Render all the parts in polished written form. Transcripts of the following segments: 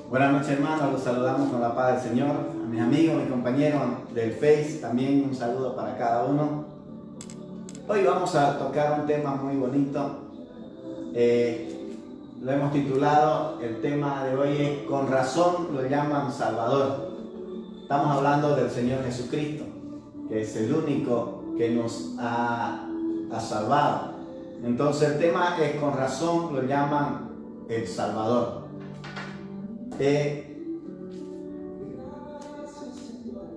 Buenas noches, hermanos, los saludamos con la paz del Señor. A mis amigos, mis compañeros del Face, también un saludo para cada uno. Hoy vamos a tocar un tema muy bonito. Lo hemos titulado, el tema de hoy es "Con razón lo llaman Salvador". Estamos hablando del Señor Jesucristo, que es el único que nos ha salvado. Entonces el tema es "Con razón lo llaman el Salvador".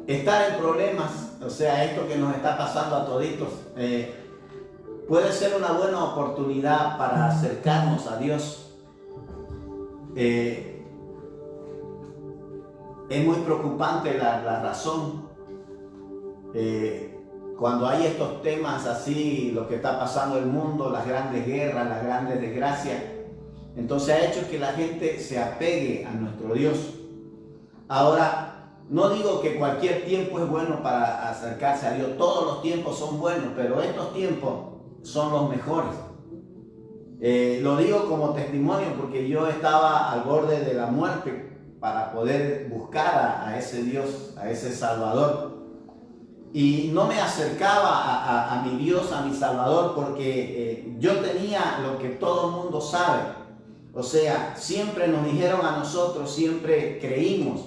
Estar en problemas, o sea, esto que nos está pasando a toditos, puede ser una buena oportunidad para acercarnos a Dios. Es muy preocupante la razón. Cuando hay estos temas así, lo que está pasando en el mundo, las grandes guerras, las grandes desgracias, entonces ha hecho que la gente se apegue a nuestro Dios. Ahora, no digo que cualquier tiempo es bueno para acercarse a Dios, todos los tiempos son buenos, pero estos tiempos son los mejores. Lo digo como testimonio porque yo estaba al borde de la muerte para poder buscar a ese Dios, a ese Salvador. Y no me acercaba a mi Dios, a mi Salvador, porque yo tenía lo que todo el mundo sabe. O sea, siempre nos dijeron a nosotros, siempre creímos.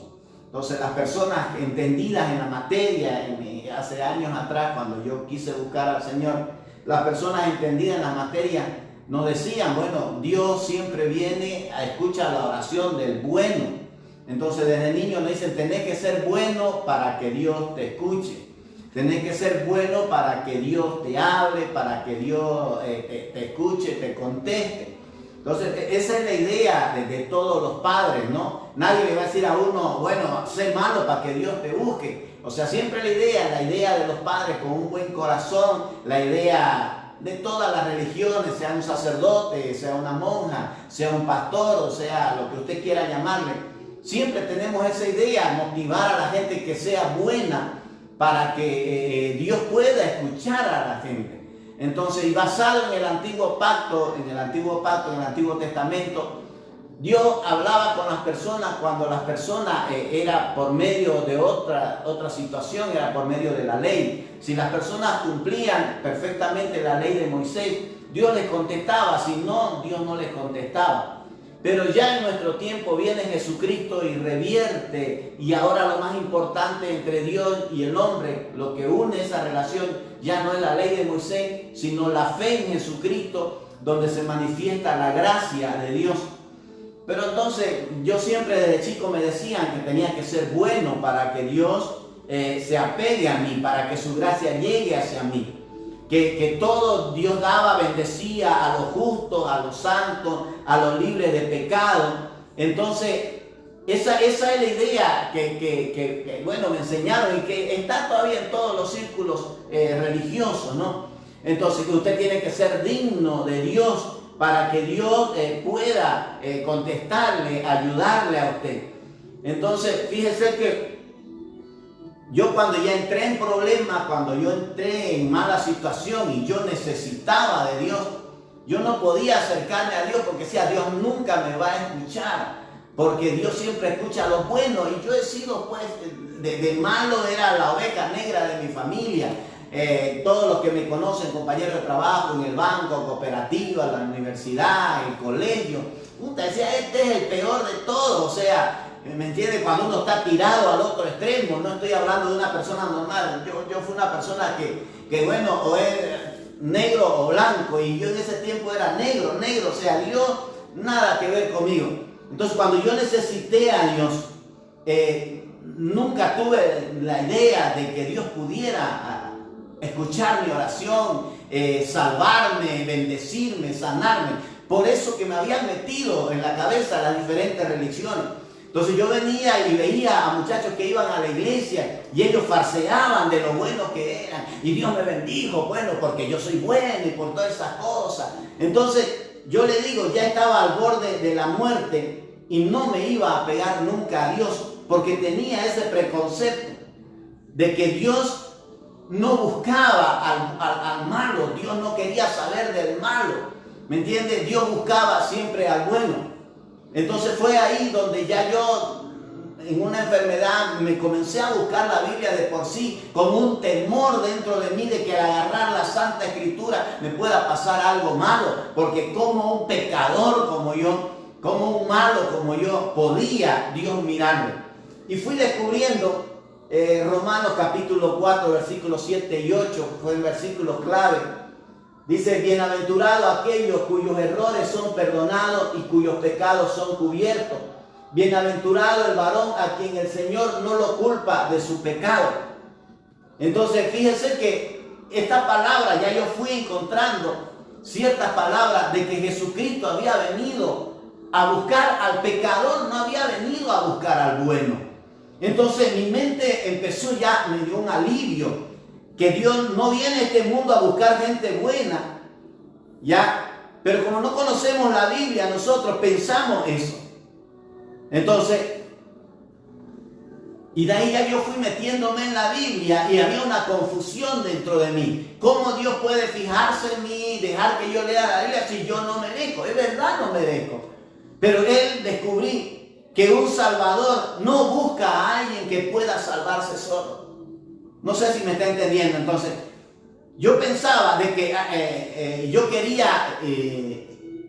Entonces las personas entendidas en la materia, hace años atrás cuando yo quise buscar al Señor, las personas entendidas en la materia nos decían, bueno, Dios siempre viene a escuchar la oración del bueno. Entonces desde niño nos dicen, tenés que ser bueno para que Dios te escuche. Tenés que ser bueno para que Dios te hable, para que Dios te escuche, te conteste. Entonces, esa es la idea de todos los padres, ¿no? Nadie le va a decir a uno, bueno, sé malo para que Dios te busque. O sea, siempre la idea de los padres con un buen corazón, la idea de todas las religiones, sea un sacerdote, sea una monja, sea un pastor, o sea, lo que usted quiera llamarle. Siempre tenemos esa idea, motivar a la gente que sea buena para que Dios pueda escuchar a la gente. Entonces, y basado en el antiguo pacto, en el Antiguo Testamento, Dios hablaba con las personas cuando las personas era por medio de otra situación, era por medio de la ley. Si las personas cumplían perfectamente la ley de Moisés, Dios les contestaba, si no, Dios no les contestaba. Pero ya en nuestro tiempo viene Jesucristo y revierte, y ahora lo más importante entre Dios y el hombre, lo que une esa relación, ya no es la ley de Moisés, sino la fe en Jesucristo, donde se manifiesta la gracia de Dios. Pero entonces yo siempre desde chico me decían que tenía que ser bueno para que Dios se apegue a mí, para que su gracia llegue hacia mí. Que todo Dios daba, bendecía a los justos, a los santos, a los libres de pecado. Entonces, esa es la idea que me enseñaron y que está todavía en todos los círculos religiosos, ¿no? Entonces, que usted tiene que ser digno de Dios para que Dios pueda contestarle, ayudarle a usted. Entonces, fíjese que yo cuando ya entré en problemas, cuando yo entré en mala situación y yo necesitaba de Dios, yo no podía acercarme a Dios porque decía, Dios nunca me va a escuchar, porque Dios siempre escucha a los buenos, y yo he sido pues de malo, era la oveja negra de mi familia. Todos los que me conocen, compañeros de trabajo, en el banco, cooperativa, la universidad, el colegio, decía, este es el peor de todos, o sea, ¿me entiende? Cuando uno está tirado al otro extremo, no estoy hablando de una persona normal. Yo fui una persona que bueno, o es negro o blanco, y yo en ese tiempo era negro, o sea, Dios nada que ver conmigo. Entonces, cuando yo necesité a Dios, nunca tuve la idea de que Dios pudiera escuchar mi oración, salvarme, bendecirme, sanarme. Por eso que me habían metido en la cabeza las diferentes religiones. Entonces yo venía y veía a muchachos que iban a la iglesia y ellos farseaban de lo buenos que eran. Y Dios me bendijo, bueno, porque yo soy bueno y por todas esas cosas. Entonces yo le digo, ya estaba al borde de la muerte y no me iba a pegar nunca a Dios, porque tenía ese preconcepto de que Dios no buscaba al malo, Dios no quería saber del malo. ¿Me entiendes? Dios buscaba siempre al bueno. Entonces fue ahí donde ya yo, en una enfermedad, me comencé a buscar la Biblia de por sí, con un temor dentro de mí de que al agarrar la Santa Escritura me pueda pasar algo malo, porque como un pecador como yo, como un malo como yo, podía Dios mirarme. Y fui descubriendo Romanos capítulo 4, versículos 7 y 8, fue el versículo clave. Dice: bienaventurados aquellos cuyos errores son perdonados y cuyos pecados son cubiertos. Bienaventurado el varón a quien el Señor no lo culpa de su pecado. Entonces fíjense que esta palabra, ya yo fui encontrando ciertas palabras de que Jesucristo había venido a buscar al pecador, no había venido a buscar al bueno. Entonces mi mente empezó, ya me dio un alivio, que Dios no viene a este mundo a buscar gente buena, ya, pero como no conocemos la Biblia, nosotros pensamos eso. Entonces, y de ahí ya yo fui metiéndome en la Biblia y había una confusión dentro de mí. ¿Cómo Dios puede fijarse en mí, dejar que yo lea la Biblia si yo no merezco? Es verdad, no merezco. Pero descubrí que un Salvador no busca a alguien que pueda salvarse solo. No sé si me está entendiendo. Entonces, yo pensaba de que yo quería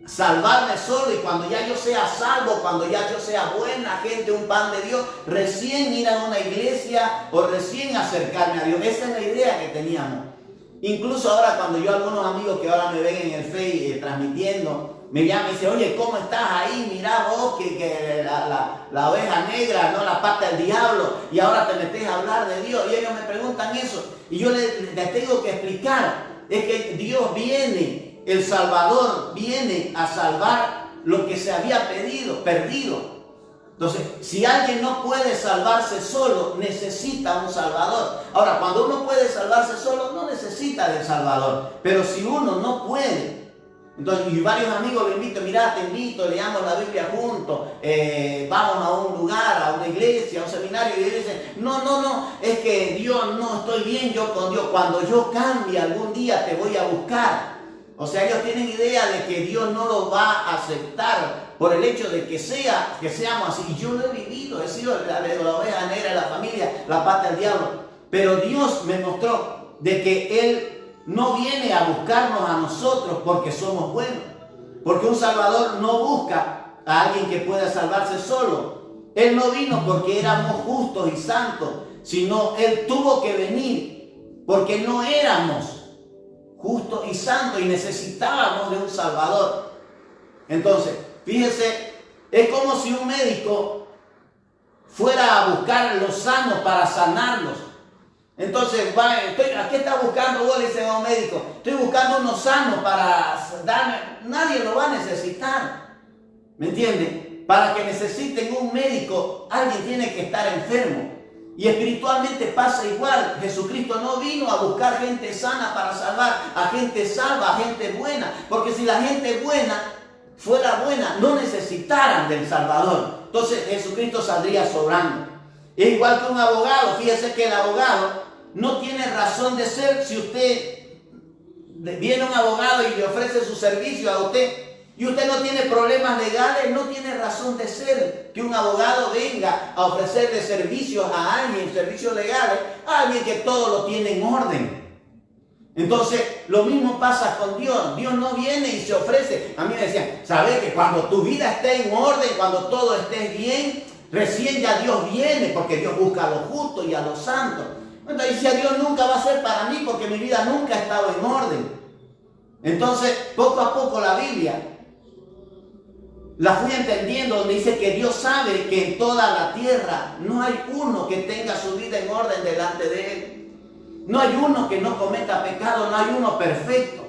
salvarme solo, y cuando ya yo sea salvo, cuando ya yo sea buena gente, un pan de Dios, recién ir a una iglesia o recién acercarme a Dios. Esa es la idea que teníamos. Incluso ahora, cuando yo, algunos amigos que ahora me ven en el Face transmitiendo, me llaman y dicen: oye, ¿cómo estás ahí? Mirá vos que la oveja negra, ¿no? La pata del diablo, y ahora te metes a hablar de Dios. Y ellos me preguntan eso, y yo les tengo que explicar, es que Dios viene, el Salvador viene a salvar lo que se había perdido. Entonces, si alguien no puede salvarse solo, necesita un Salvador. Ahora, cuando uno puede salvarse solo, no necesita del Salvador. Pero si uno no puede, entonces, y varios amigos le invito: mira, te invito, leamos la Biblia juntos, vamos a un lugar, a una iglesia, a un seminario, y ellos dicen: no, es que Dios, no estoy bien yo con Dios, cuando yo cambie algún día te voy a buscar. O sea, ellos tienen idea de que Dios no lo va a aceptar por el hecho de que seamos así. Y yo lo he vivido, he sido la oveja negra de la familia, la pata del diablo. Pero Dios me mostró de que Él no viene a buscarnos a nosotros porque somos buenos. Porque un Salvador no busca a alguien que pueda salvarse solo. Él no vino porque éramos justos y santos, sino Él tuvo que venir porque no éramos justos y santos y necesitábamos de un Salvador. Entonces, fíjese, es como si un médico fuera a buscar a los sanos para sanarlos. Entonces, ¿a qué está buscando vos? Le dice a un médico: estoy buscando unos sanos para darme. Nadie lo va a necesitar, ¿me entienden? Para que necesiten un médico, alguien tiene que estar enfermo. Y espiritualmente pasa igual. Jesucristo no vino a buscar gente sana para salvar a gente salva, a gente buena. Porque si la gente buena fuera buena, no necesitaran del Salvador. Entonces Jesucristo saldría sobrando. Es igual que un abogado. Fíjese que el abogado no tiene razón de ser. Si usted viene un abogado y le ofrece su servicio a usted, y usted no tiene problemas legales, no tiene razón de ser que un abogado venga a ofrecerle servicios a alguien, servicios legales, a alguien que todo lo tiene en orden. Entonces, lo mismo pasa con Dios. Dios no viene y se ofrece. A mí me decían: ¿sabes que cuando tu vida esté en orden, cuando todo esté bien, recién ya Dios viene? Porque Dios busca a los justos y a los santos. Entonces, si a Dios nunca va a ser para mí, porque mi vida nunca ha estado en orden. Entonces, poco a poco la Biblia la fui entendiendo, donde dice que Dios sabe que en toda la tierra no hay uno que tenga su vida en orden delante de Él. No hay uno que no cometa pecado, no hay uno perfecto.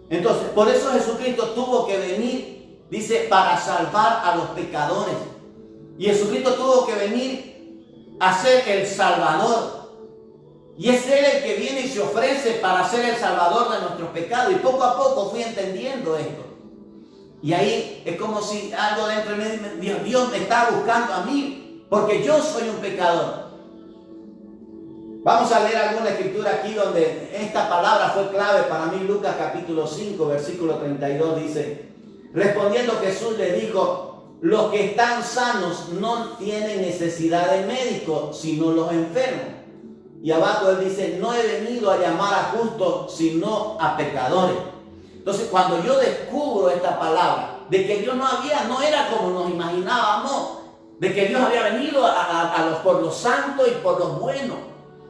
Entonces, por eso Jesucristo tuvo que venir, dice, para salvar a los pecadores. Y Jesucristo tuvo que venir a ser el Salvador. Y es Él el que viene y se ofrece para ser el Salvador de nuestros pecados. Y poco a poco fui entendiendo esto. Y ahí es como si algo dentro de mí, Dios me está buscando a mí, porque yo soy un pecador. Vamos a leer alguna escritura aquí donde esta palabra fue clave para mí. Lucas capítulo 5, versículo 32 dice: respondiendo Jesús le dijo: los que están sanos no tienen necesidad de médico, sino los enfermos. Y abajo él dice, no he venido a llamar a justos, sino a pecadores. Entonces, cuando yo descubro esta palabra, de que Dios no era como nos imaginábamos, de que Dios había venido por los santos y por los buenos,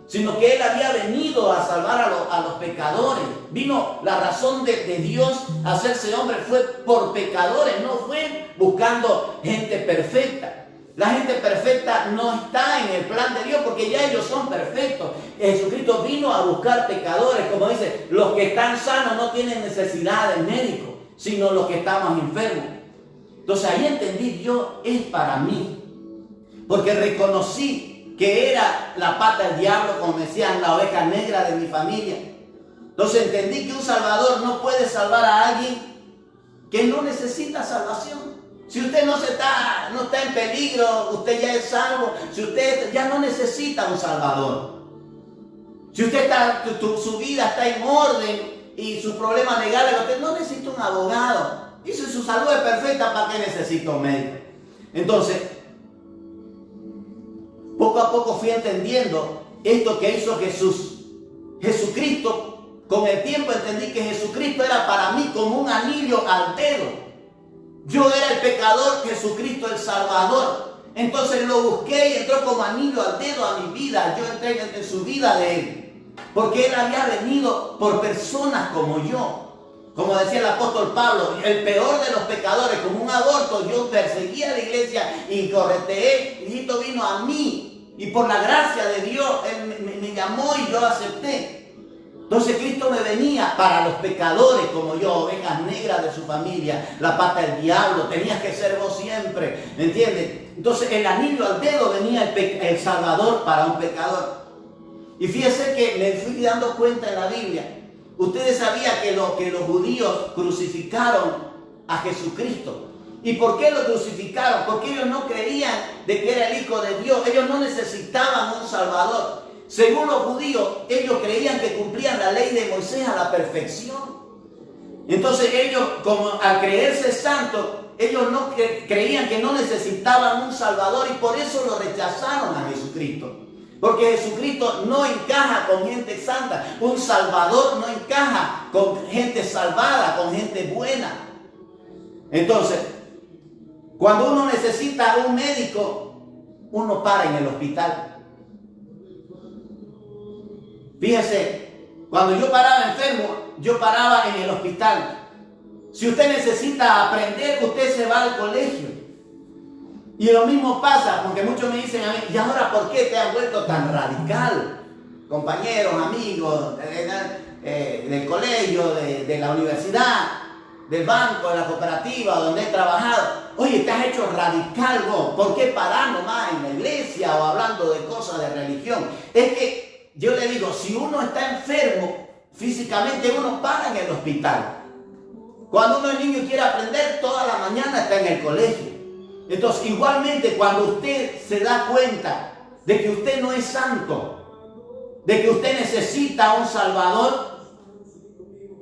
sino que Él había venido a salvar a los pecadores. Vino la razón de Dios a hacerse hombre, fue por pecadores, no fue buscando gente perfecta. La gente perfecta no está en el plan de Dios porque ya ellos son perfectos. Jesucristo vino a buscar pecadores, como dice, los que están sanos no tienen necesidad de médico, sino los que estamos enfermos. Entonces ahí entendí, Dios es para mí, porque reconocí que era la pata del diablo, como me decían, la oveja negra de mi familia. Entonces entendí que un salvador no puede salvar a alguien que no necesita salvación. Si usted no está en peligro, usted ya es salvo. Si usted ya no necesita un salvador. Si usted su vida está en orden y sus problemas legales, usted no necesita un abogado. Y si su salud es perfecta, ¿para qué necesita un médico? Entonces, poco a poco fui entendiendo esto que hizo Jesús. Jesucristo, con el tiempo entendí que Jesucristo era para mí como un anillo al dedo. Yo era el pecador, Jesucristo el Salvador. Entonces lo busqué y entró como anillo al dedo a mi vida. Yo entré en su vida de Él. Porque Él había venido por personas como yo. Como decía el apóstol Pablo, el peor de los pecadores, como un aborto, yo perseguía a la iglesia y correteé. Y Cristo vino a mí. Y por la gracia de Dios, Él me llamó y yo acepté. Entonces Cristo me venía para los pecadores como yo, ovejas negras de su familia, la pata del diablo, tenías que ser vos siempre, ¿me entiendes? Entonces el anillo al dedo venía el Salvador para un pecador. Y fíjese que me fui dando cuenta en la Biblia. Ustedes sabían que los judíos crucificaron a Jesucristo. ¿Y por qué lo crucificaron? Porque ellos no creían de que era el Hijo de Dios. Ellos no necesitaban un Salvador. Según los judíos, ellos creían que cumplían la ley de Moisés a la perfección. Entonces ellos, como al creerse santos, ellos no creían que no necesitaban un Salvador y por eso lo rechazaron a Jesucristo. Porque Jesucristo no encaja con gente santa. Un Salvador no encaja con gente salvada, con gente buena. Entonces, cuando uno necesita un médico, uno para en el hospital. Fíjese, cuando yo paraba enfermo, yo paraba en el hospital. Si usted necesita aprender, usted se va al colegio. Y lo mismo pasa, porque muchos me dicen a mí, ¿y ahora por qué te has vuelto tan radical? Compañeros, amigos, del colegio, de la universidad, del banco, de la cooperativa, donde he trabajado. Oye, te has hecho radical vos. ¿Por qué parar nomás en la iglesia o hablando de cosas de religión? Es que yo le digo, si uno está enfermo físicamente, uno para en el hospital. Cuando uno es niño y quiere aprender, toda la mañana está en el colegio. Entonces, igualmente, cuando usted se da cuenta de que usted no es santo, de que usted necesita un Salvador,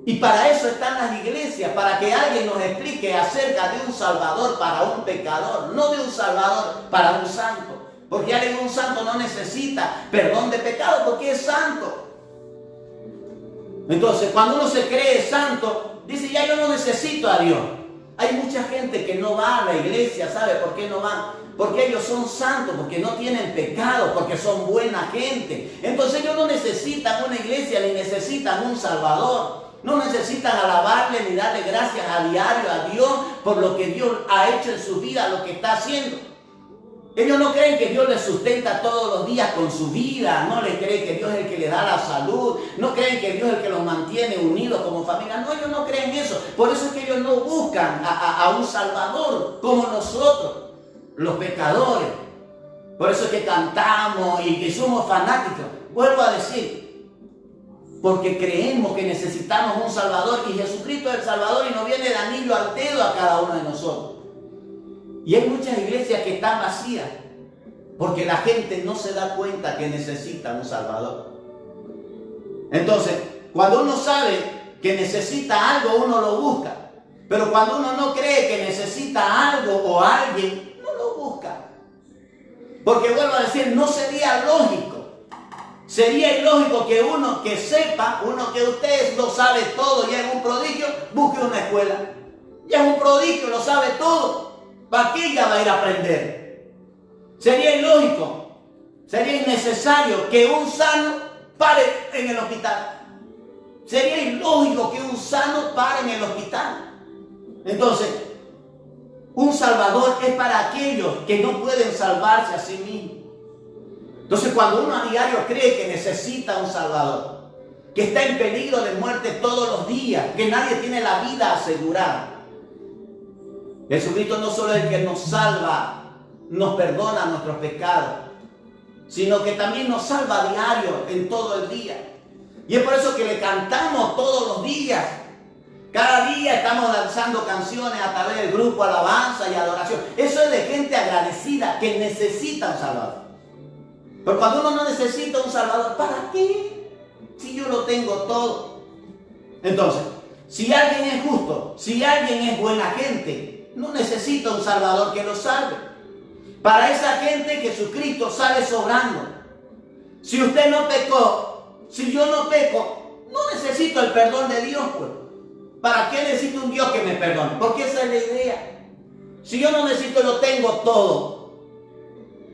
y para eso están las iglesias, para que alguien nos explique acerca de un Salvador para un pecador, no de un Salvador para un santo. Porque alguien, un santo, no necesita perdón de pecado porque es santo. Entonces, cuando uno se cree santo, dice, ya yo no necesito a Dios. Hay mucha gente que no va a la iglesia, ¿sabe por qué no van? Porque ellos son santos, porque no tienen pecado, porque son buena gente. Entonces ellos no necesitan una iglesia, ni necesitan un Salvador. No necesitan alabarle ni darle gracias a diario a Dios por lo que Dios ha hecho en su vida, lo que está haciendo. Ellos no creen que Dios les sustenta todos los días con su vida, no les creen que Dios es el que les da la salud, no creen que Dios es el que los mantiene unidos como familia. No, ellos no creen eso. Por eso es que ellos no buscan a un Salvador como nosotros, los pecadores. Por eso es que cantamos y que somos fanáticos. Vuelvo a decir, porque creemos que necesitamos un Salvador y Jesucristo es el Salvador y nos viene de anillo al dedo a cada uno de nosotros. Y hay muchas iglesias que están vacías porque la gente no se da cuenta que necesita un Salvador. Entonces, cuando uno sabe que necesita algo, uno lo busca. Pero cuando uno no cree que necesita algo o alguien, no lo busca. Porque vuelvo a decir, no sería lógico. Sería ilógico que uno que sepa, uno que usted lo sabe todo, ya es un prodigio, busque una escuela. Ya es un prodigio, lo sabe todo. ¿Para qué ya va a ir a aprender? Sería ilógico, sería innecesario que un sano pare en el hospital. Sería ilógico que un sano pare en el hospital. Entonces, un salvador es para aquellos que no pueden salvarse a sí mismos. Entonces, cuando uno a diario cree que necesita un salvador, que está en peligro de muerte todos los días, que nadie tiene la vida asegurada, Jesucristo no solo es el que nos salva, nos perdona nuestros pecados, sino que también nos salva a diario, en todo el día. Y es por eso que le cantamos todos los días. Cada día estamos lanzando canciones a través del grupo Alabanza y Adoración. Eso es de gente agradecida que necesita un salvador. Pero cuando uno no necesita un salvador, ¿para qué? Si yo lo tengo todo. Entonces, si alguien es justo, si alguien es buena gente, no necesita un salvador que lo salve. Para esa gente Jesucristo sale sobrando. Si usted no pecó, si yo no peco, no necesito el perdón de Dios, pues. ¿Para qué necesito un Dios que me perdone? Porque esa es la idea. Si yo no necesito, lo tengo todo.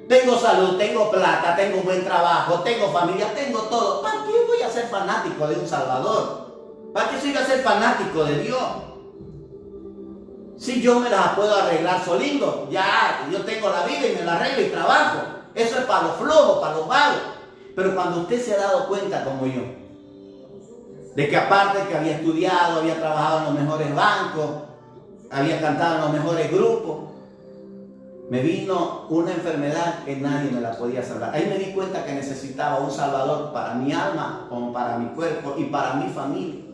Tengo salud, tengo plata, tengo buen trabajo, tengo familia, tengo todo. ¿Para qué voy a ser fanático de un Salvador? ¿Para qué soy a ser fanático de Dios? Si yo me las puedo arreglar solito, ya, yo tengo la vida y me la arreglo y trabajo. Eso es para los flojos, para los vagos. Pero cuando usted se ha dado cuenta, como yo, de que aparte que había estudiado, había trabajado en los mejores bancos, había cantado en los mejores grupos, me vino una enfermedad que nadie me la podía salvar. Ahí me di cuenta que necesitaba un salvador para mi alma, como para mi cuerpo y para mi familia.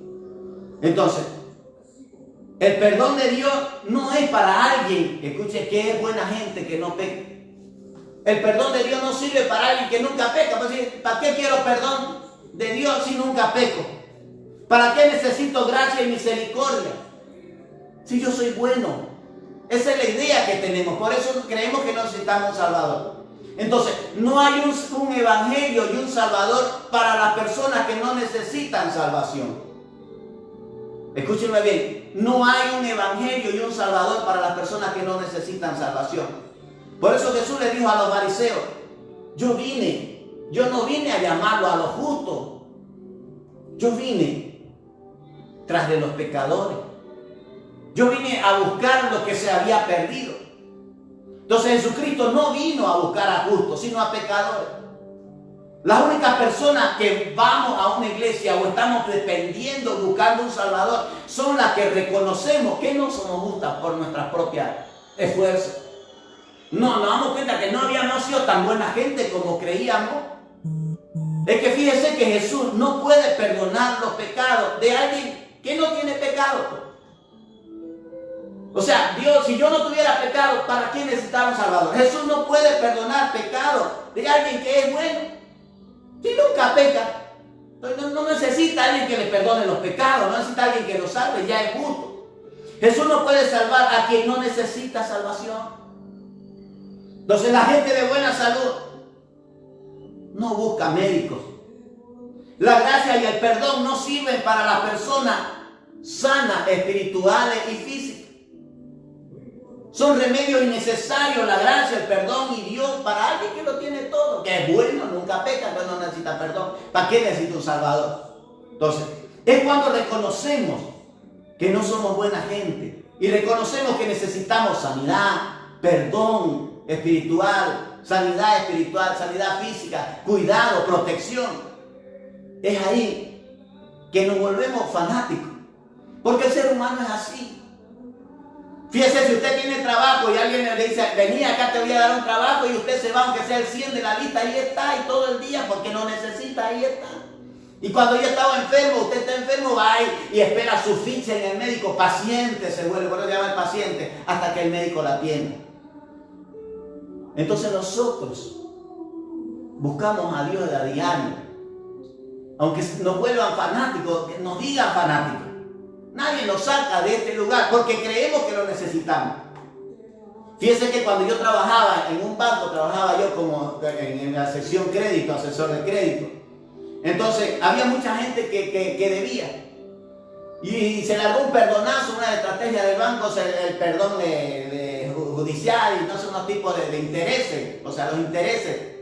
Entonces, el perdón de Dios no es para alguien, escuche, que es buena gente, que no peca. El perdón de Dios no sirve para alguien que nunca peca. ¿Para qué quiero perdón de Dios si nunca peco? ¿Para qué necesito gracia y misericordia si yo soy bueno? Esa es la idea que tenemos. Por eso creemos que no necesitamos un Salvador. Entonces, no hay un evangelio y un Salvador para las personas que no necesitan salvación. Escúchenme bien. No hay un evangelio y un Salvador para las personas que no necesitan salvación. Por eso Jesús le dijo a los fariseos: yo no vine a llamarlo a los justos. Yo vine tras de los pecadores. Yo vine a buscar lo que se había perdido. Entonces Jesucristo no vino a buscar a justos, sino a pecadores. Las únicas personas que vamos a una iglesia o estamos dependiendo, buscando un Salvador, son las que reconocemos que no somos justas por nuestras propias esfuerzos. No, nos damos cuenta que no habíamos sido tan buena gente como creíamos. Es que fíjese que Jesús no puede perdonar los pecados de alguien que no tiene pecado. O sea, Dios, si yo no tuviera pecado, ¿para qué necesitaba un Salvador? Jesús no puede perdonar pecado de alguien que es bueno. Si nunca peca, no necesita a alguien que le perdone los pecados, no necesita a alguien que lo salve, ya es justo. Jesús no puede salvar a quien no necesita salvación. Entonces la gente de buena salud no busca médicos. La gracia y el perdón no sirven para las personas sanas, espirituales y físicas. Son remedios innecesarios, la gracia, el perdón y Dios para alguien que lo tiene todo, que es bueno, nunca peca, pero no necesita perdón. ¿Para qué necesita un Salvador? Entonces, es cuando reconocemos que no somos buena gente y reconocemos que necesitamos sanidad, perdón espiritual, sanidad física, cuidado, protección. Es ahí que nos volvemos fanáticos, porque el ser humano es así. Fíjese, si usted tiene trabajo y alguien le dice: vení acá, te voy a dar un trabajo, y usted se va, aunque sea el 100 de la lista, ahí está, y todo el día, porque no necesita, ahí está. Y cuando yo estaba enfermo, usted está enfermo, va y espera su ficha en el médico, paciente se vuelve, por eso se llama el paciente, hasta que el médico la atienda. Entonces nosotros buscamos a Dios a diario, aunque nos vuelvan fanáticos, que nos digan fanáticos. Nadie nos saca de este lugar porque creemos que lo necesitamos. Fíjense que cuando yo trabajaba en un banco, trabajaba yo como en la sección crédito, asesor de crédito. Entonces había mucha gente que debía. Y se largó un perdonazo, una estrategia del banco, el perdón judicial y no sé, unos tipos de intereses. O sea, los intereses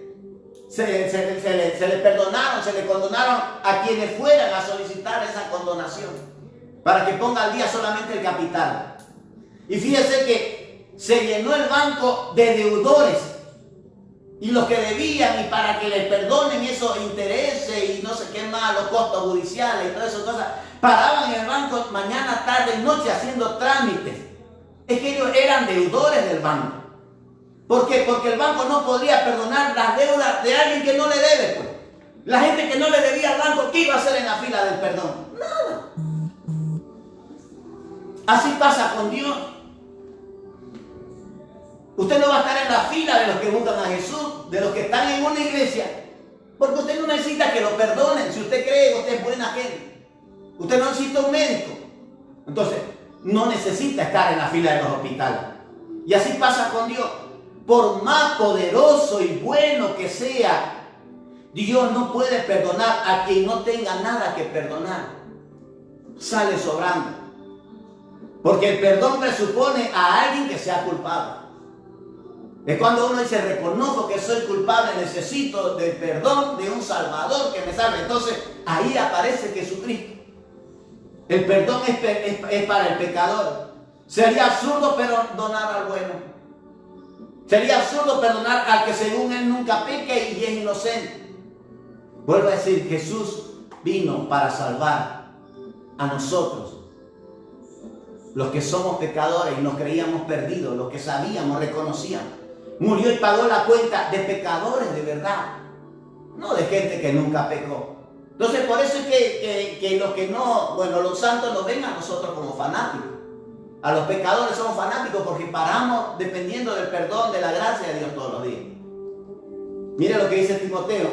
se les perdonaron, se les condonaron a quienes fueran a solicitar esa condonación, para que ponga al día solamente el capital. Y fíjese que se llenó el banco de deudores. Y los que debían, y para que les perdonen esos intereses y no sé qué más, los costos judiciales y todas esas cosas, paraban en el banco mañana, tarde y noche haciendo trámites. Es que ellos eran deudores del banco. ¿Por qué? Porque el banco no podría perdonar las deudas de alguien que no le debe, pues. La gente que no le debía al banco, ¿qué iba a hacer en la fila del perdón? Nada. Así pasa con Dios. Usted no va a estar en la fila de los que buscan a Jesús, de los que están en una iglesia, porque usted no necesita que lo perdonen. Si usted cree que usted es buena gente, usted no necesita un médico. Entonces, no necesita estar en la fila de los hospitales. Y así pasa con Dios. Por más poderoso y bueno que sea, Dios no puede perdonar a quien no tenga nada que perdonar. Sale sobrando. Porque el perdón presupone a alguien que sea culpable. Es cuando uno dice, reconozco que soy culpable, necesito del perdón de un Salvador que me salve. Entonces, ahí aparece Jesucristo. El perdón es para el pecador. Sería absurdo perdonar al bueno. Sería absurdo perdonar al que según él nunca peque y es inocente. Vuelvo a decir, Jesús vino para salvar a nosotros, los que somos pecadores y nos creíamos perdidos, los que sabíamos, reconocíamos. Murió y pagó la cuenta de pecadores de verdad, no de gente que nunca pecó. Entonces, por eso es que los que no, bueno, los santos nos ven a nosotros como fanáticos. A los pecadores somos fanáticos porque paramos dependiendo del perdón, de la gracia de Dios todos los días. Mire lo que dice Timoteo.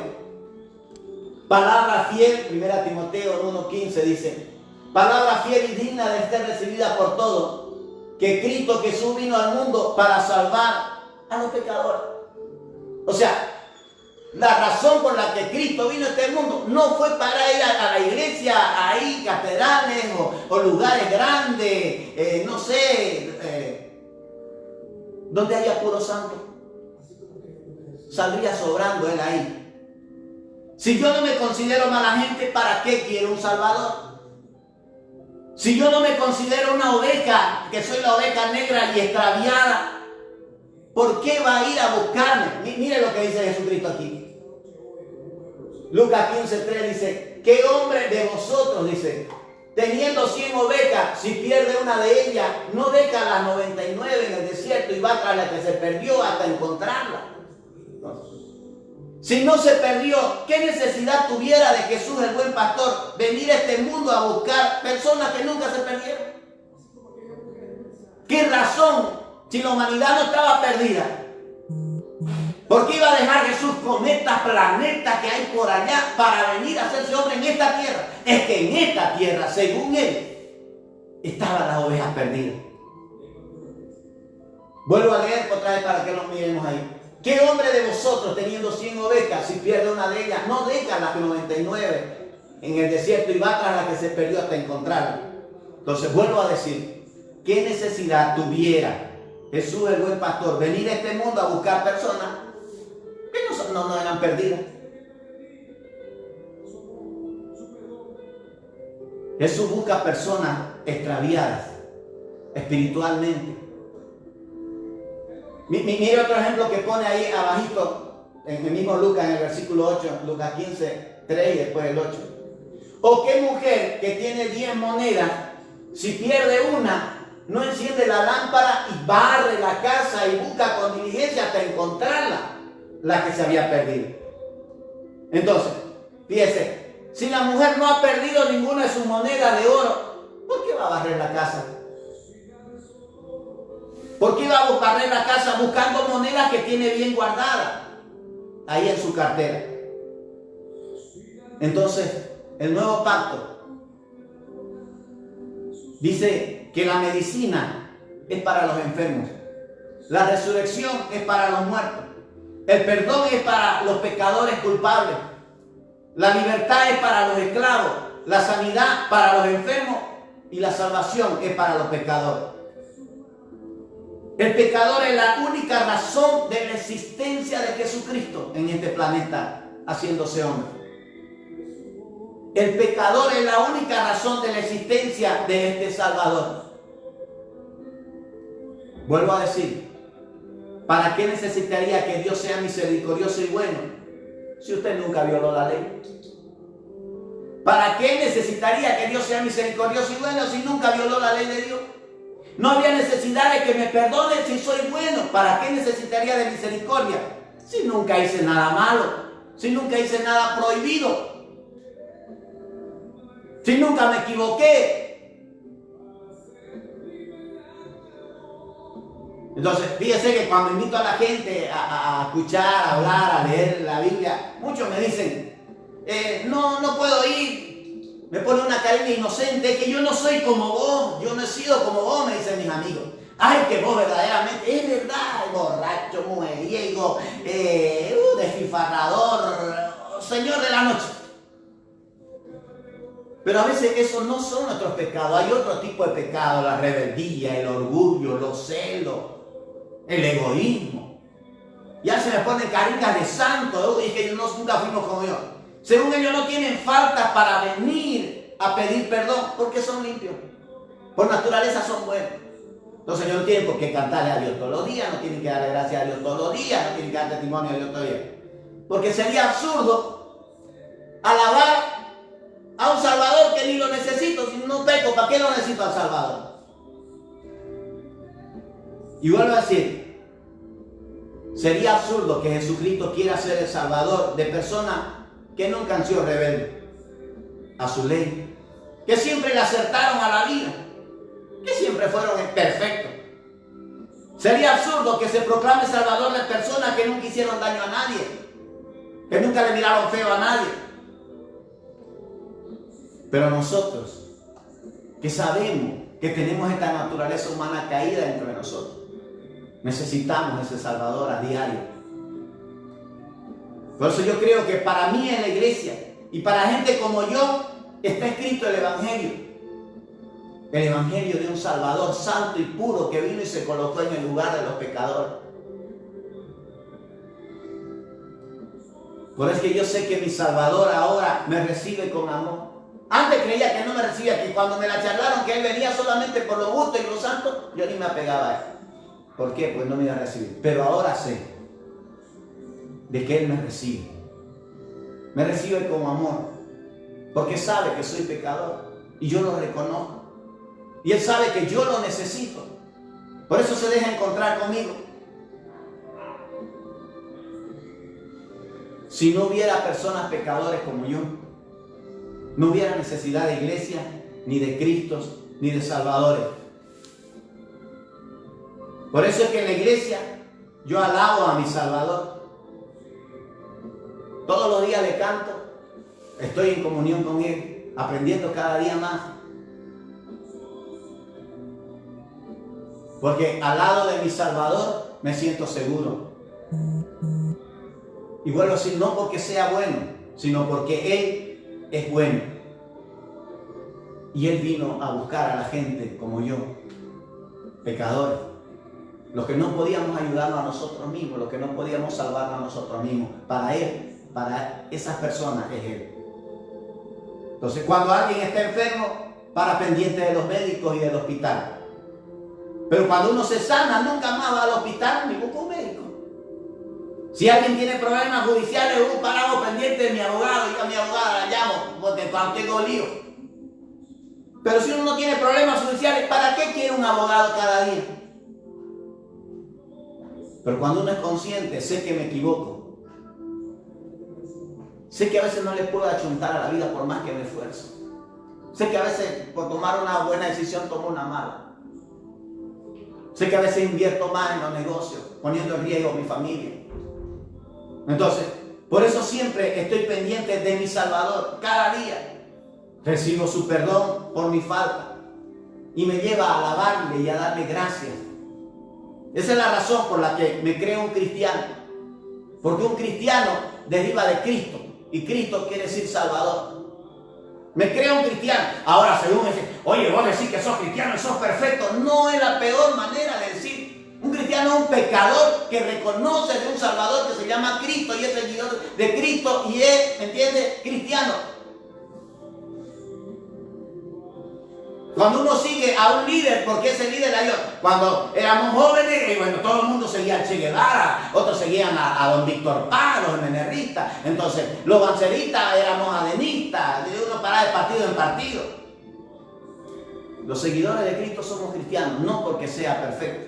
Palabra fiel, 1 Timoteo 1:15 dice: palabra fiel y digna de ser recibida por todos, que Cristo Jesús vino al mundo para salvar a los pecadores. O sea, la razón por la que Cristo vino a este mundo no fue para ir a la iglesia, ahí catedrales o lugares grandes, no sé, donde haya puro santo. Saldría sobrando él ahí. Si yo no me considero mala gente, ¿para qué quiero un Salvador? Si yo no me considero una oveja, que soy la oveja negra y extraviada, ¿por qué va a ir a buscarme? Mire lo que dice Jesucristo aquí. Lucas 15:3 dice: ¿qué hombre de vosotros, dice, teniendo 100 ovejas, si pierde una de ellas, no deja las 99 en el desierto y va tras la que se perdió hasta encontrarla? Si no se perdió, ¿qué necesidad tuviera de Jesús, el buen pastor, venir a este mundo a buscar personas que nunca se perdieron? ¿Qué razón, si la humanidad no estaba perdida? ¿Por qué iba a dejar Jesús cometas, planetas que hay por allá para venir a hacerse hombre en esta tierra? Es que en esta tierra, según él, estaban las ovejas perdidas. Vuelvo a leer otra vez para que lo miremos ahí. ¿Qué hombre de vosotros, teniendo 100 ovejas, si pierde una de ellas, no deja las 99 en el desierto y va tras la que se perdió hasta encontrarla? Entonces vuelvo a decir, ¿qué necesidad tuviera Jesús, el buen pastor, venir a este mundo a buscar personas que no eran perdidas? Jesús busca personas extraviadas espiritualmente. Mire otro ejemplo que pone ahí abajito, en el mismo Lucas, en el versículo 8, Lucas 15:3 y después el 8. ¿O qué mujer que tiene 10 monedas, si pierde una, no enciende la lámpara y barre la casa y busca con diligencia hasta encontrarla, la que se había perdido? Entonces, fíjese, si la mujer no ha perdido ninguna de sus monedas de oro, ¿por qué va a barrer la casa? ¿Por qué iba a barrer la casa buscando monedas que tiene bien guardadas ahí en su cartera? Entonces, el nuevo pacto Dice que la medicina es para los enfermos. La resurrección es para los muertos. El perdón es para los pecadores culpables. La libertad es para los esclavos. La sanidad para los enfermos. Y la salvación es para los pecadores. El pecador es la única razón de la existencia de Jesucristo en este planeta, haciéndose hombre. El pecador es la única razón de la existencia de este Salvador. Vuelvo a decir, ¿para qué necesitaría que Dios sea misericordioso y bueno si usted nunca violó la ley? ¿Para qué necesitaría que Dios sea misericordioso y bueno si nunca violó la ley de Dios? No había necesidad de que me perdone si soy bueno. ¿Para qué necesitaría de misericordia si nunca hice nada malo? Si nunca hice nada prohibido. Si nunca me equivoqué. Entonces, fíjese que cuando invito a la gente a escuchar, a hablar, a leer la Biblia, muchos me dicen, no puedo ir. Me pone una carita inocente, que yo no soy como vos, yo no he sido como vos, me dicen mis amigos. Ay, que vos verdaderamente, es verdad, borracho, mujeriego, desfifarrador, señor de la noche. Pero a veces esos no son nuestros pecados, hay otro tipo de pecado, la rebeldía, el orgullo, los celos, el egoísmo. Ya se me ponen caritas de santo, y que nunca fuimos como yo. Según ellos no tienen faltas para venir a pedir perdón, porque son limpios. Por naturaleza son buenos. Entonces ellos no tienen por qué cantarle a Dios todos los días, no tienen que darle gracias a Dios todos los días, no tienen que dar testimonio a Dios todos los días. Porque sería absurdo alabar a un Salvador que ni lo necesito, si no peco, ¿para qué lo necesito al Salvador? Y vuelvo a decir, sería absurdo que Jesucristo quiera ser el Salvador de personas que nunca han sido rebeldes a su ley, que siempre le acertaron a la vida, que siempre fueron perfectos. Sería absurdo que se proclame Salvador de personas que nunca hicieron daño a nadie, que nunca le miraron feo a nadie. Pero nosotros, que sabemos que tenemos esta naturaleza humana caída dentro de nosotros, necesitamos ese Salvador a diario. Por eso yo creo que para mí en la iglesia y para gente como yo está escrito el Evangelio. El Evangelio de un Salvador santo y puro que vino y se colocó en el lugar de los pecadores. Por eso es que yo sé que mi Salvador ahora me recibe con amor. Antes creía que no me recibía, que cuando me la charlaron que Él venía solamente por lo justo y lo santo, yo ni me apegaba a Él. ¿Por qué? Pues no me iba a recibir. Pero ahora sé de que Él me recibe. Me recibe con amor. Porque sabe que soy pecador y yo lo reconozco. Y Él sabe que yo lo necesito. Por eso se deja encontrar conmigo. Si no hubiera personas pecadores como yo, no hubiera necesidad de iglesia, ni de Cristos, ni de salvadores. Por eso es que en la iglesia yo alabo a mi Salvador. Todos los días le canto, estoy en comunión con Él, aprendiendo cada día más. Porque al lado de mi Salvador me siento seguro. Y vuelvo a decir, no porque sea bueno, sino porque Él es bueno. Y Él vino a buscar a la gente como yo, pecadores. Los que no podíamos ayudarnos a nosotros mismos, los que no podíamos salvarnos a nosotros mismos. Para Él, para esas personas es Él. Entonces, cuando alguien está enfermo, para pendiente de los médicos y del hospital. Pero cuando uno se sana, nunca más va al hospital ni busca un médico. Si alguien tiene problemas judiciales, parado pendiente de mi abogado, yo a mi abogada la llamo porque cuando tengo lío. Pero si uno no tiene problemas judiciales, ¿para qué quiere un abogado cada día? Pero cuando uno es consciente, sé que me equivoco. Sé que a veces no le puedo achuntar a la vida por más que me esfuerzo. Sé que a veces por tomar una buena decisión tomo una mala. Sé que a veces invierto más en los negocios, poniendo en riesgo a mi familia. Entonces, por eso siempre estoy pendiente de mi Salvador. Cada día recibo su perdón por mi falta. y me lleva a alabarle y a darle gracias. Esa es la razón por la que me creo un cristiano. Porque un cristiano deriva de Cristo. Y Cristo quiere decir Salvador. Me creo un cristiano. Ahora, según dice, oye, vos decís que sos cristiano y sos perfecto. No es la peor manera de decir. Un cristiano es un pecador que reconoce de un Salvador que se llama Cristo y es seguidor de Cristo y es, ¿me entiendes?, cristiano. Cuando uno sigue a un líder, porque ese líder ayudó. Cuando éramos jóvenes, bueno, todo el mundo seguía a Che Guevara, otros seguían a don Víctor Paz, los MNRistas. Entonces, los banceristas éramos adenistas, de uno para de partido en partido. Los seguidores de Cristo somos cristianos, no porque sea perfecto.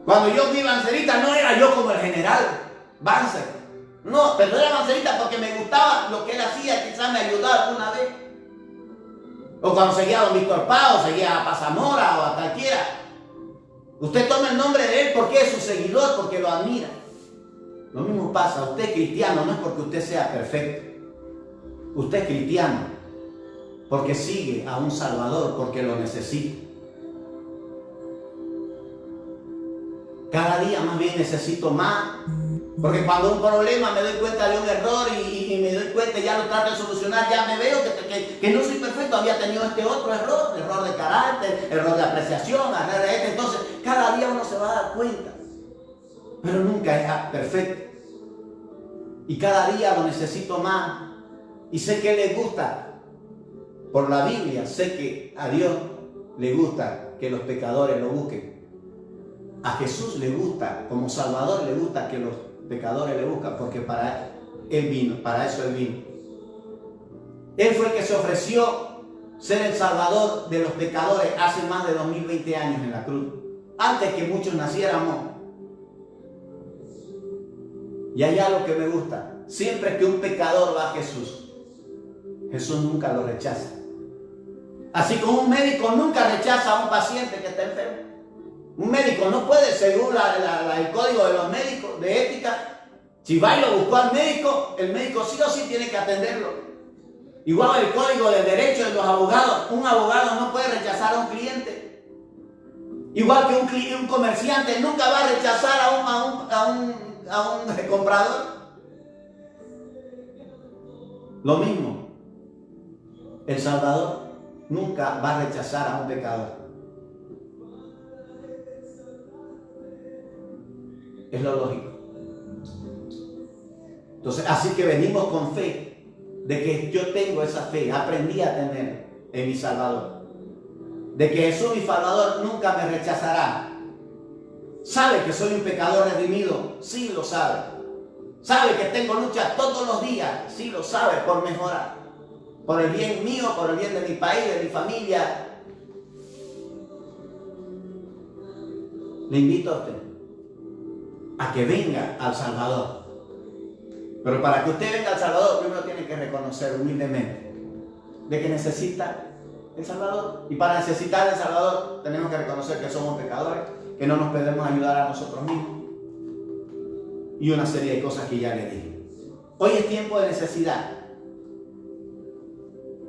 Cuando yo fui bancerista, no era yo como el general Banzer. No, pero era bancerista porque me gustaba lo que él hacía, quizás me ayudaba alguna vez. O cuando seguía a don Víctor Paz, o seguía a Paz Zamora, o a cualquiera. Usted toma el nombre de él porque es su seguidor, porque lo admira. Lo mismo pasa, usted es cristiano, no es porque usted sea perfecto. Usted es cristiano porque sigue a un Salvador, porque lo necesita. Cada día más bien necesito más. Porque cuando un problema me doy cuenta de un error y me doy cuenta y ya lo trato de solucionar, ya me veo que no soy perfecto, había tenido este otro error de carácter, error de apreciación, error de este. Entonces, cada día uno se va a dar cuenta. Pero nunca es perfecto. Y cada día lo necesito más. Y sé que le gusta, por la Biblia, sé que a Dios le gusta que los pecadores lo busquen. A Jesús le gusta, como Salvador le gusta que los pecadores le buscan, porque para Él vino, para eso Él vino. Él fue el que se ofreció ser el Salvador de los pecadores hace más de 2020 años en la cruz, antes que muchos naciéramos. Y hay algo que me gusta, siempre que un pecador va a Jesús, Jesús nunca lo rechaza. Así como un médico nunca rechaza a un paciente que está enfermo. Un médico no puede, según el código de los médicos, de ética, si va y lo buscó al médico, el médico sí o sí tiene que atenderlo. Igual el código de derecho de los abogados, un abogado no puede rechazar a un cliente. Igual que un comerciante nunca va a rechazar a un comprador. Lo mismo, el Salvador nunca va a rechazar a un pecador. Es lo lógico. Entonces, así que venimos con fe, de que yo tengo esa fe, aprendí a tener en mi Salvador. De que Jesús, mi Salvador, nunca me rechazará. ¿Sabe que soy un pecador redimido? Sí, lo sabe. ¿Sabe que tengo lucha todos los días? Sí, lo sabe, por mejorar. Por el bien mío, por el bien de mi país, de mi familia. Le invito a usted a que venga al Salvador. Pero para que usted venga al Salvador, primero tiene que reconocer humildemente de que necesita el Salvador. Y para necesitar el Salvador, tenemos que reconocer que somos pecadores, que no nos podemos ayudar a nosotros mismos. Y una serie de cosas que ya le dije. Hoy es tiempo de necesidad.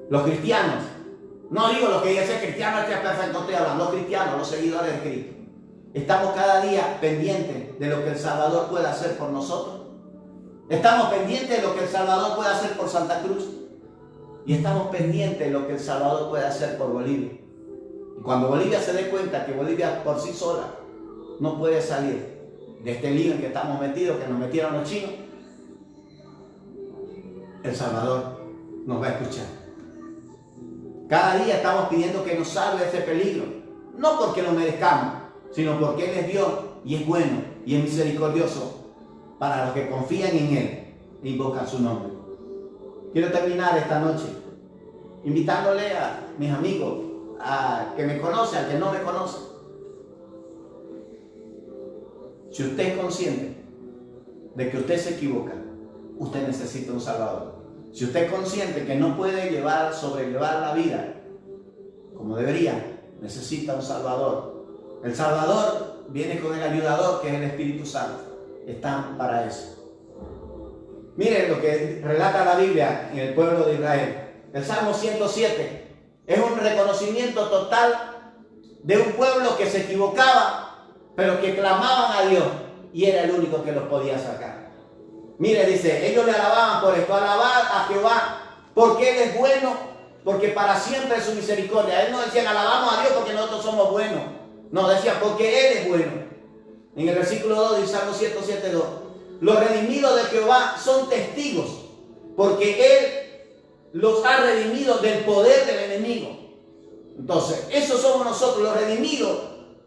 Los cristianos, no digo los que dicen ser cristiano, es que es perfecto, estoy hablando, los cristianos, los seguidores de Cristo. Estamos cada día pendientes de lo que el Salvador puede hacer por nosotros. Estamos pendientes de lo que el Salvador puede hacer por Santa Cruz. Y estamos pendientes de lo que el Salvador puede hacer por Bolivia. Y cuando Bolivia se dé cuenta que Bolivia por sí sola no puede salir de este lío en que estamos metidos, que nos metieron los chinos, el Salvador nos va a escuchar. Cada día estamos pidiendo que nos salve de ese peligro. No porque lo merezcamos, sino porque Él es Dios y es bueno y es misericordioso para los que confían en Él e invocan su nombre. Quiero terminar esta noche invitándole a mis amigos, a que me conocen, al que no me conoce. Si usted es consciente de que usted se equivoca, usted necesita un Salvador. Si usted es consciente que no puede sobrellevar la vida como debería, necesita un Salvador. El Salvador viene con el ayudador, que es el Espíritu Santo. Están para eso. Miren lo que relata la Biblia en el pueblo de Israel. El Salmo 107 es un reconocimiento total de un pueblo que se equivocaba, pero que clamaban a Dios y era el único que los podía sacar. Mire, dice, ellos le alababan por esto, alabar a Jehová porque Él es bueno, porque para siempre es su misericordia. Él no decían alabamos a Dios porque nosotros somos buenos. No, decían porque Él es bueno. En el versículo 2 de Salmo 107:2, los redimidos de Jehová son testigos, porque Él los ha redimido del poder del enemigo. Entonces, esos somos nosotros, los redimidos.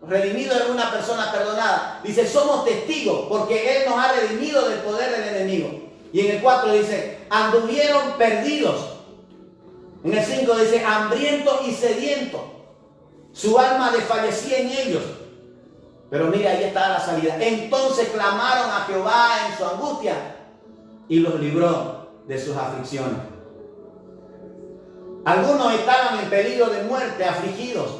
Redimido es una persona perdonada. Dice, somos testigos, porque Él nos ha redimido del poder del enemigo. Y en el 4 dice, anduvieron perdidos. En el 5 dice, hambrientos y sedientos. Su alma desfallecía en ellos. Pero mira, ahí está la salida. Entonces clamaron a Jehová en su angustia y los libró de sus aflicciones. Algunos estaban en peligro de muerte, afligidos.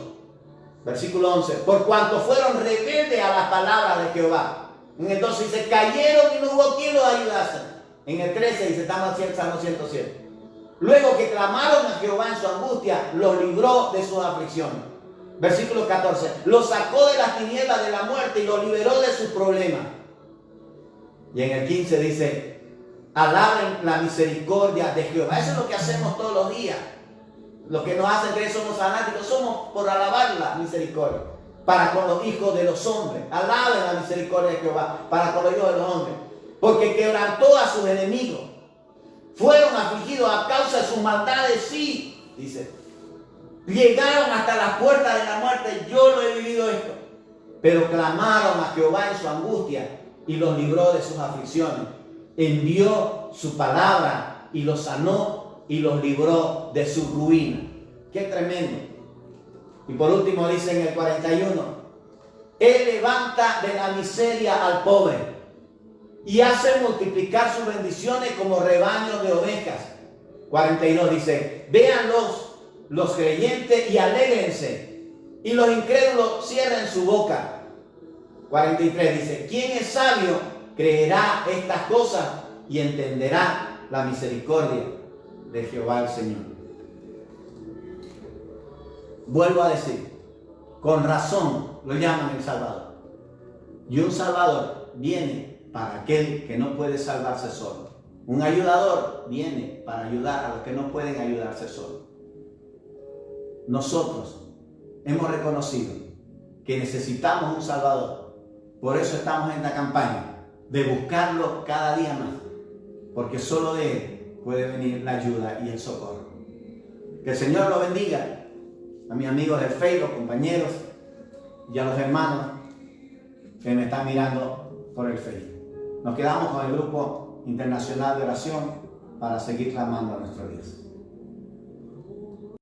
Versículo 11. Por cuanto fueron rebeldes a las palabras de Jehová. En el 12 dice, cayeron y no hubo quien los ayudase. En el 13 dice, estamos en Salmo 107. Luego que clamaron a Jehová en su angustia, los libró de sus aflicciones. Versículo 14. Los sacó de las tinieblas de la muerte y los liberó de sus problemas. Y en el 15 dice, alaben la misericordia de Jehová. Eso es lo que hacemos todos los días. Lo que nos hacen creer somos fanáticos, somos por alabar la misericordia. Para con los hijos de los hombres. Alaben la misericordia de Jehová. Para con los hijos de los hombres. Porque quebrantó a sus enemigos. Fueron afligidos a causa de sus maldades, sí, dice. Llegaron hasta las puertas de la muerte, yo lo he vivido esto. Pero clamaron a Jehová en su angustia y los libró de sus aflicciones. Envió su palabra y los sanó y los libró de su ruina. ¡Qué tremendo! Y por último dice en el 41, Él levanta de la miseria al pobre y hace multiplicar sus bendiciones como rebaños de ovejas. 42 dice, véanlos los creyentes y alégrense, y los incrédulos cierren su boca. 43 dice, ¿quién es sabio creerá estas cosas y entenderá la misericordia de Jehová el Señor? Vuelvo a decir, con razón lo llaman el Salvador. Y un Salvador viene para aquel que no puede salvarse solo. Un ayudador viene para ayudar a los que no pueden ayudarse solos. Nosotros hemos reconocido que necesitamos un Salvador. Por eso estamos en la campaña de buscarlo cada día más. Porque solo de Él puede venir la ayuda y el socorro. Que el Señor lo bendiga. A mis amigos del Facebook, compañeros y a los hermanos que me están mirando por el Facebook. Nos quedamos con el grupo internacional de oración para seguir clamando a nuestro Dios.